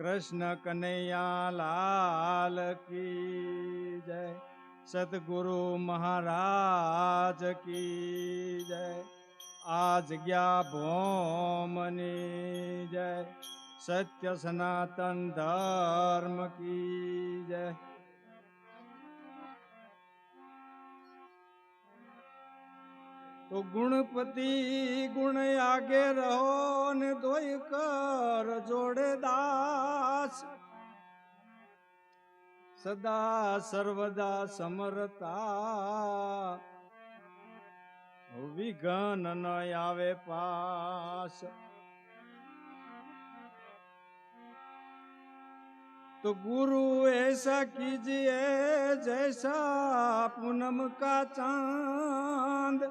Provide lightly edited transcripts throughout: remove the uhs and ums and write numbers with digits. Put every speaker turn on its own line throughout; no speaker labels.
કૃષ્ણ કનૈયા લાલ કી જય, સદગુરુ મહારાજ કી જય, આ જગ્યા ભોમની જય, સત્ય સનાતન ધર્મ કી જય. તો ગુણપતિ ગુણ આગે રહો ને દોય કર જોડે દાસ, સદા સર્વદા સમરતા વિઘ્ન ન આવે પાસ. तो गुरु ऐसा कीजिए जैसा पूनम का चांद,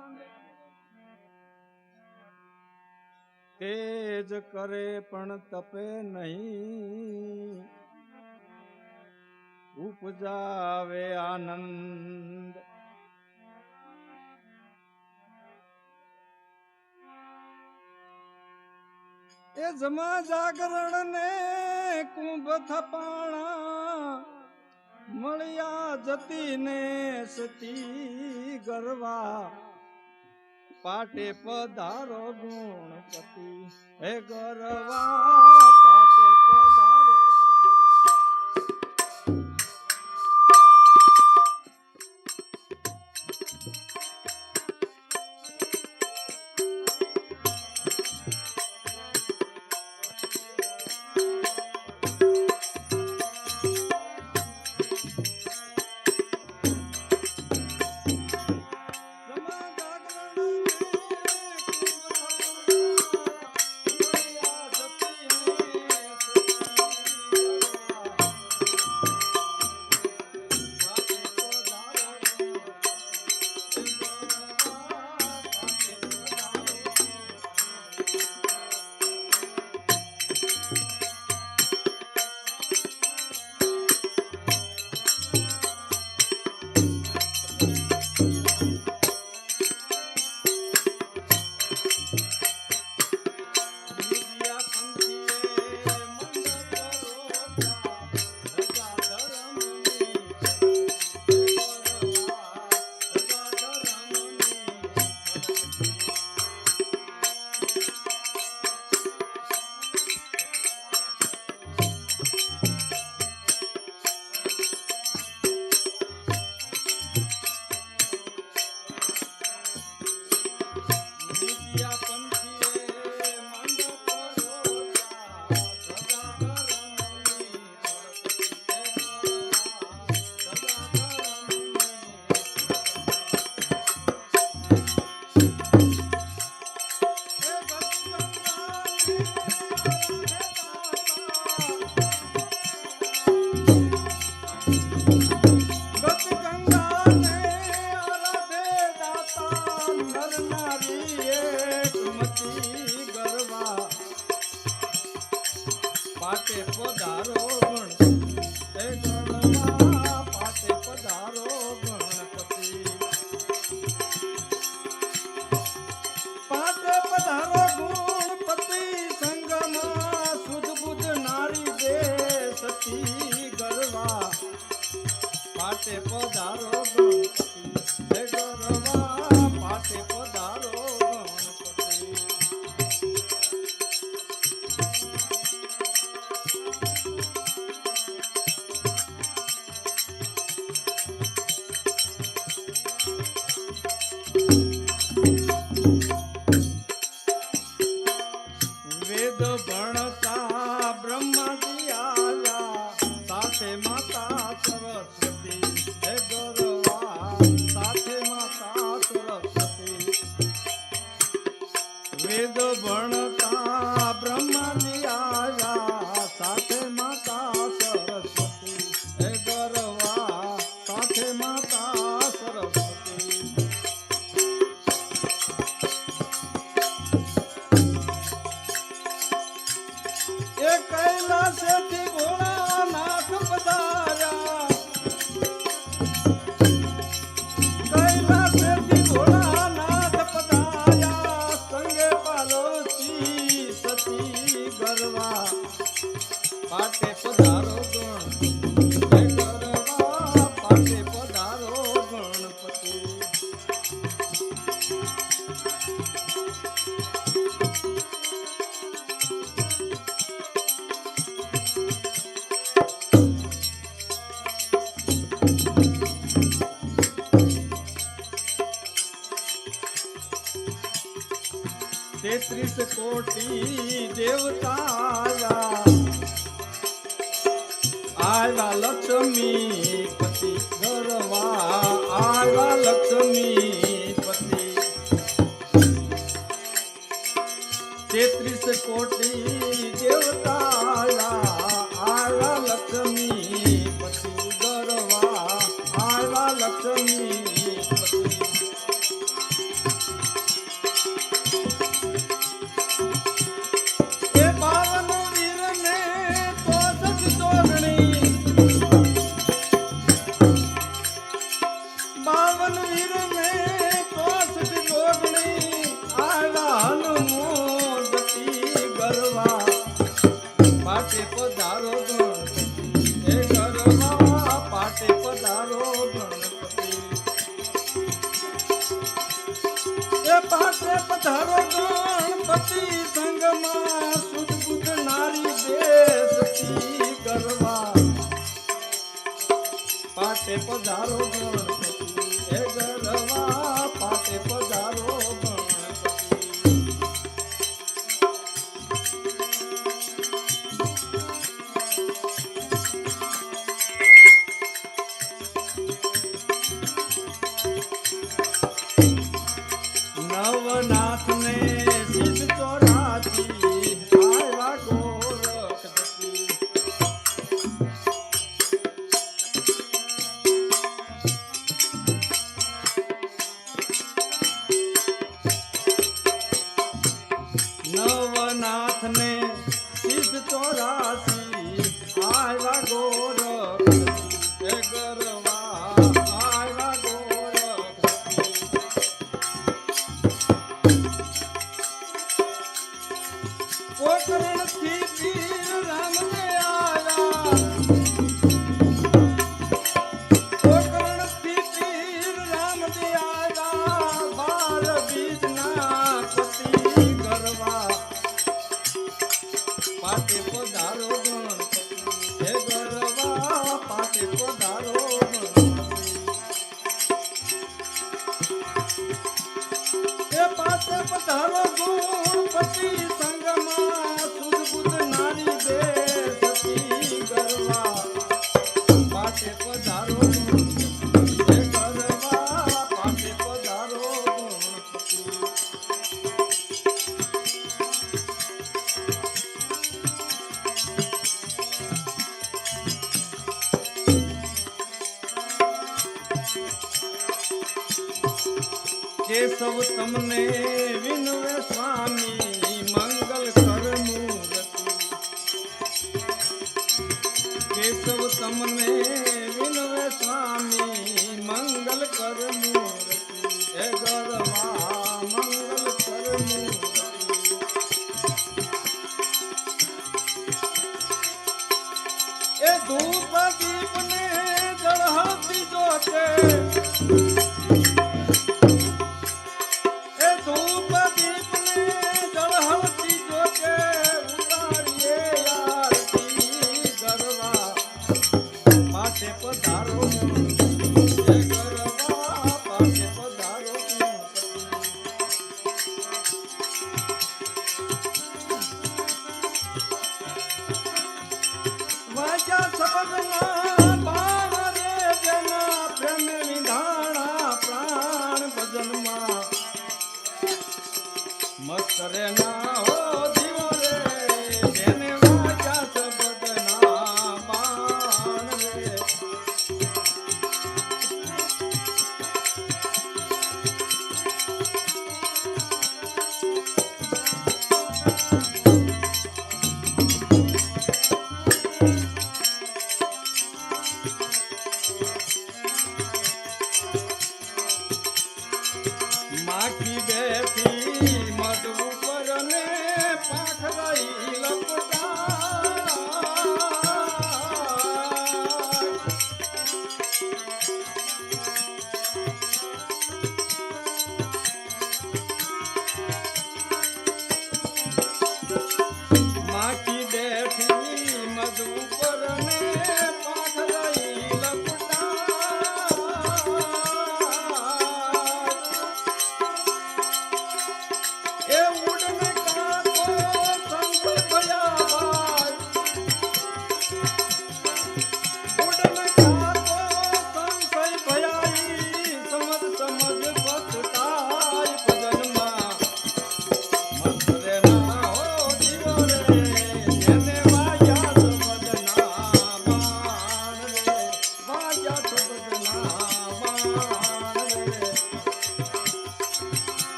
तेज करे पण तपे नहीं, उपजावे आनंद. એ જમા જાગરણ ને કુંભ થપાણા, મળ્યા જતી ને સતી ગરવા, પાટે પધારો ગુણપતિ હે ગરવા, પાટે પધારો. પાટે પધારો ગણપતિ હે ગણવા, પાટે પધારો ગણપતિ, પાટે પધારો ગુણપતિ, સંગમાં સુધ બુધ નારી દે સતી ગરવા, પાટે પધારો ગણપતિ હે ગરવા, પાટે પધારો ગણપતિ. વેદ ભણતા બ્રહ્માજી આવ્યા, સાથે માતા સરસ્વતી હે ગરવા, સાથે માતા સરસ્વતી. વેદ ભણતા બ્રહ્માજી આવ્યા, સાથે માતા સરસ્વતી હે ગરવા, સાથે માતા સરસ્વતી. એ કૈલાસેથી ભોળાનાથ પધાર્યા, કૈલાસેથી ભોળાનાથ પધાર્યા, સંગે પાર્વતી સતી ગરવા, પાટે પધારો ગણપતિ ગરવા પાટે પધારો ગણપતિ तेत्रिस कोटि देवताया आया लक्ष्मी पति गरवा आया लक्ष्मी पति 33 कोटि देवताया आया लक्ष्मी पति गरवा आया लक्ष्मी पति पाटे पधारो गणपति हे गरवा पाटे पधारो गणपति हे पाटे पधारो गणपति संगमा सुध बुध नारी बेसती गरवा पाटे पधारो गणपति हे गरवा पाटे पधारो गणपति नवनाथ ने शीश चोराती आया गोरखपति नवनाथ ने शीश चोराती आया गोरखपति गरवा आया गोरखपति पोकरण थी पीर राम ने आया पोकरण थी पीर राम ने आया बाल बीजना पति गरवा पाटे पधारो गणपति हे गरवा पाटे पधारो गणपति हे पाटे पधारो गणपति संगमा सुध बुध नारी बेसती गरवा पाटे पधारो गणपति हे गरवा पाटे पधारो गणपति केशव तमने विनवे स्वामी मंगल कर मूर्ति केशव तमने विनवे स्वामी मंगल कर मूर्ति हे गरवा मंगल कर मूर्ति ए धूप दीप ने जड़ती जोते